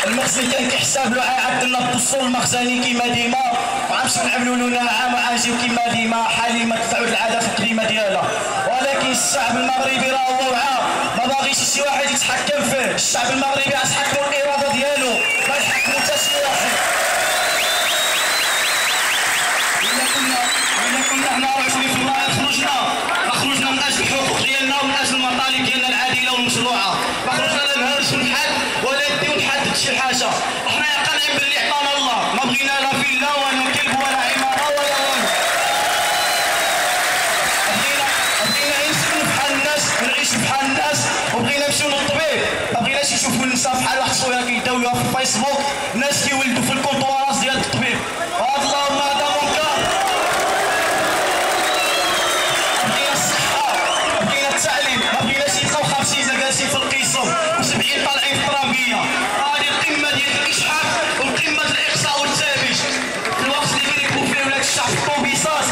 المخزن كان كيحسب له عدلنا الدستور المخزني كيما ديما، وغنمشيو نعملوا له نعم وغنجيو كيما ديما حليمه تعود العاده في القديمه ديالها. ولكن الشعب المغربي راه هو وعى، ما باغيش شي واحد يتحكم فيه. الشعب المغربي غتحكموا الاراده ديالو، ما يحكموا حتى شي واحد. إلا كنا حنا واعيين في الله خرجنا من اجل الحقوق ديالنا ومن اجل المطالب ديالنا العادله والمشروعه، ما خرجنا لا نهرس ونحد ولا ندي ونحدد شي حاجه. حنا قانعين باللي عطانا الله، ما بغينا لا فيلا ولا كلب ولا عماره ولا والو. بغينا نسكنوا بحال الناس ونعيشوا بحال الناس، وبغينا نمشيو للطبيب، ما بغيناش نشوفوا النساء بحال واحد خويا كيداويوها في الفيسبوك، الناس كيولدوا في الكونطوارات ديال الطبيب. وهذا اللهم هذا منكر. بغينا الصحه، بغينا التعليم، ما بغيناش يبقاو 50 جالسين في القسم و70 طالعين في الطرابيه. هذه القمه ديال الاشحاف وقمه الاقصاء والتهميش، في الوقت اللي كيركبوا فيه ولاد الشعب في الطوبيسات